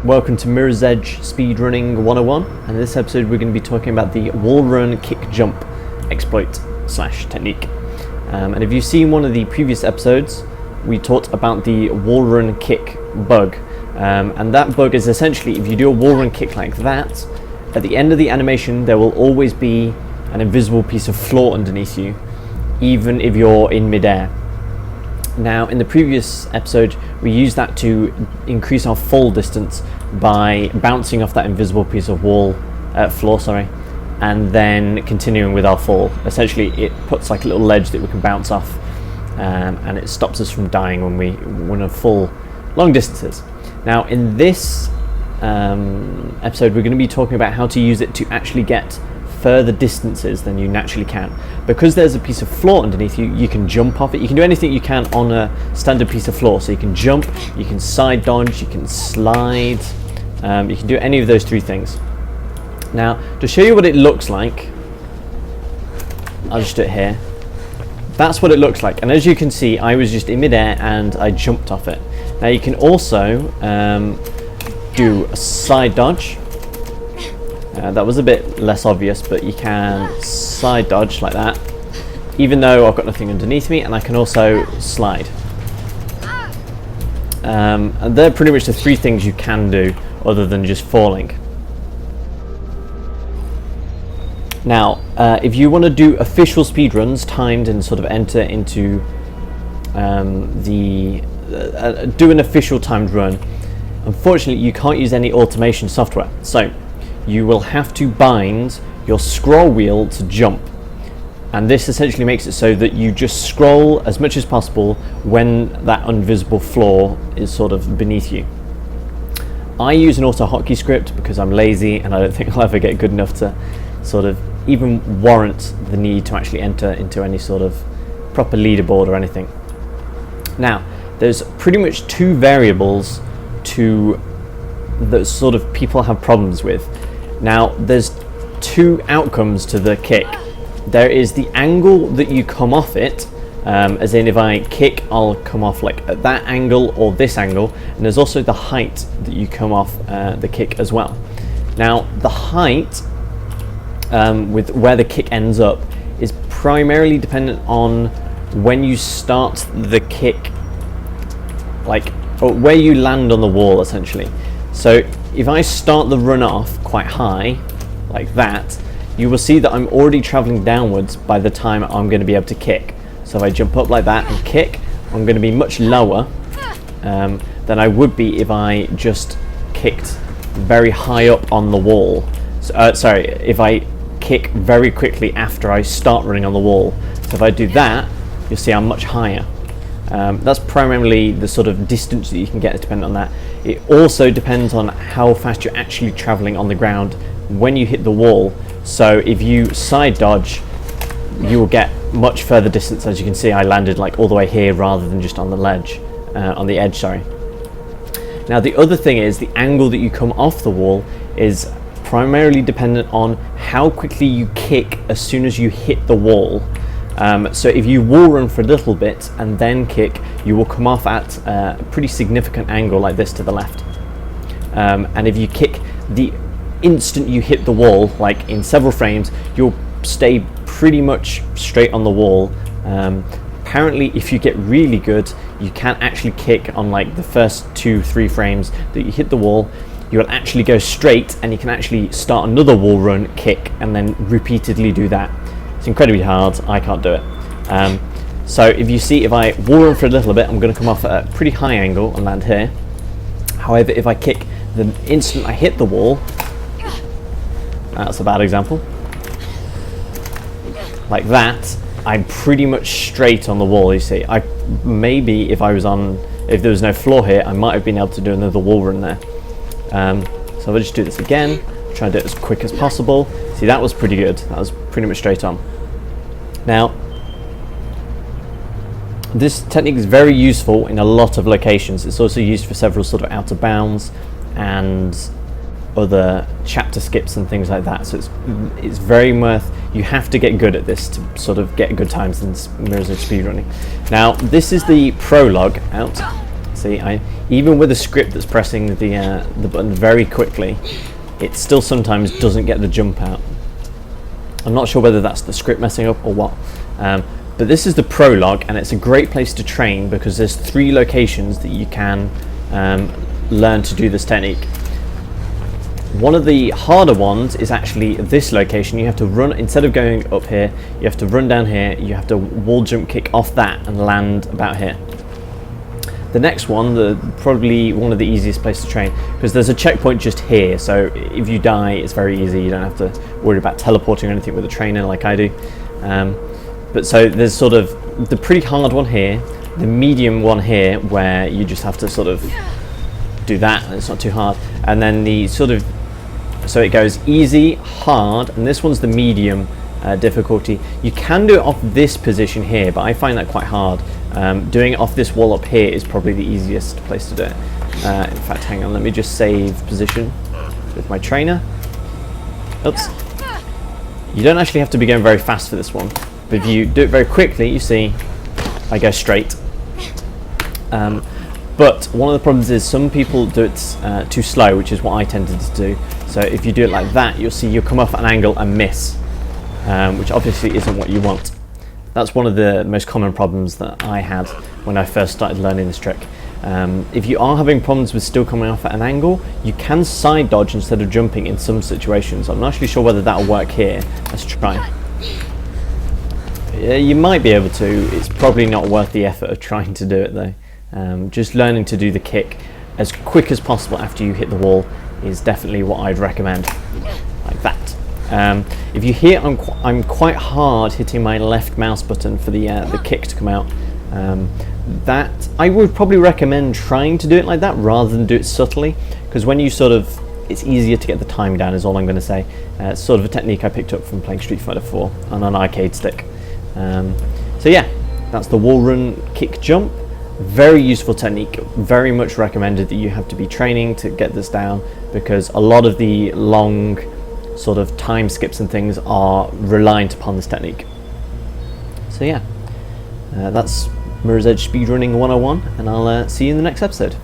Welcome to Mirror's Edge Speedrunning 101, and in this episode we're going to be talking about the wall run kick jump exploit / technique. And if you've seen one of the previous episodes, we talked about the wall run kick bug, and that bug is essentially if you do a wall run kick like that, at the end of the animation there will always be an invisible piece of floor underneath you, even if you're in midair. Now, in the previous episode, we used that to increase our fall distance by bouncing off that invisible piece of floor, and then continuing with our fall. Essentially, it puts like a little ledge that we can bounce off, and it stops us from dying when we want to fall long distances. Now, in this episode, we're going to be talking about how to use it to actually get further distances than you naturally can. Because there's a piece of floor underneath you, you can jump off it. You can do anything you can on a standard piece of floor. So you can jump, you can side dodge, you can slide, you can do any of those three things. Now, to show you what it looks like, I'll just do it here. That's what it looks like, and as you can see, I was just in midair and I jumped off it. Now you can also do a side dodge. That was a bit less obvious, but you can side dodge like that, even though I've got nothing underneath me, and I can also slide. And they're pretty much the three things you can do other than just falling. Now, if you want to do official speedruns timed and sort of enter into do an official timed run, unfortunately you can't use any automation software. So you will have to bind your scroll wheel to jump, and this essentially makes it so that you just scroll as much as possible when that invisible floor is sort of beneath you. I use an auto hotkey script because I'm lazy and I don't think I'll ever get good enough to sort of even warrant the need to actually enter into any sort of proper leaderboard or anything. Now, there's pretty much two variables that sort of people have problems with. Now, there's two outcomes to the kick. There is the angle that you come off it, as in if I kick, I'll come off like at that angle or this angle, and there's also the height that you come off the kick as well. Now, the height with where the kick ends up is primarily dependent on when you start the kick, or where you land on the wall essentially. So if I start the run off quite high, like that, you will see that I'm already traveling downwards by the time I'm going to be able to kick. So if I jump up like that and kick, I'm going to be much lower than I would be if I just kicked very high up on the wall. So, if I kick very quickly after I start running on the wall. So if I do that, you'll see I'm much higher. That's primarily the sort of distance that you can get is dependent on that. It also depends on how fast you're actually traveling on the ground when you hit the wall. So if you side dodge, you will get much further distance. As you can see, I landed like all the way here rather than just on the ledge, on the edge, sorry. Now the other thing is the angle that you come off the wall is primarily dependent on how quickly you kick as soon as you hit the wall. So if you wall run for a little bit and then kick, you will come off at a pretty significant angle like this to the left. And if you kick the instant you hit the wall, like in several frames, you'll stay pretty much straight on the wall. Apparently, if you get really good, you can actually kick on like the first 2-3 frames that you hit the wall. You'll actually go straight and you can actually start another wall run, kick, and then repeatedly do that. It's incredibly hard, I can't do it. So if you see, if I wall run for a little bit, I'm going to come off at a pretty high angle and land here. However, if I kick the instant I hit the wall, that's a bad example, like that, I'm pretty much straight on the wall, you see. Maybe if there was no floor here, I might have been able to do another wall run there. So I'll just do this again, try and do it as quick as possible. See, that was pretty good. That was pretty much straight on. Now, this technique is very useful in a lot of locations. It's also used for several sort of out of bounds and other chapter skips and things like that. So it's very worth. You have to get good at this to sort of get good times in Mirror's Edge speedrunning. Now, this is the prologue out. See, even with a script that's pressing the button very quickly, it still sometimes doesn't get the jump out. I'm not sure whether that's the script messing up or what, but this is the prologue, and it's a great place to train because there's 3 locations that you can learn to do this technique. One of the harder ones is actually this location. You have to run, instead of going up here, you have to run down here, you have to wall jump kick off that and land about here. The next one, probably one of the easiest places to train, because there's a checkpoint just here, so if you die it's very easy, you don't have to worry about teleporting or anything with a trainer like I do. But so there's sort of the pretty hard one here, the medium one here where you just have to sort of do that and it's not too hard, and then the sort of, so it goes easy, hard, and this one's the medium difficulty. You can do it off this position here, but I find that quite hard. Doing it off this wall up here is probably the easiest place to do it. In fact, hang on, let me just save position with my trainer. Oops. You don't actually have to be going very fast for this one, but if you do it very quickly, you see I go straight. But one of the problems is some people do it too slow, which is what I tended to do. So if you do it like that, you'll see you'll come off an angle and miss, which obviously isn't what you want. That's one of the most common problems that I had when I first started learning this trick. If you are having problems with still coming off at an angle, you can side dodge instead of jumping in some situations. I'm not actually sure whether that'll work here. Let's try. Yeah, you might be able to. It's probably not worth the effort of trying to do it though. Just learning to do the kick as quick as possible after you hit the wall is definitely what I'd recommend, like that. If you hear I'm quite hard hitting my left mouse button for the kick to come out. That I would probably recommend trying to do it like that rather than do it subtly, because when you sort of, it's easier to get the time down is all I'm going to say. It's sort of a technique I picked up from playing Street Fighter 4 on an arcade stick. So yeah, that's the wall run kick jump. Very useful technique, very much recommended that you have to be training to get this down, because a lot of the long sort of time skips and things are reliant upon this technique. So yeah, that's Mirror's Edge Speedrunning 101, and I'll see you in the next episode.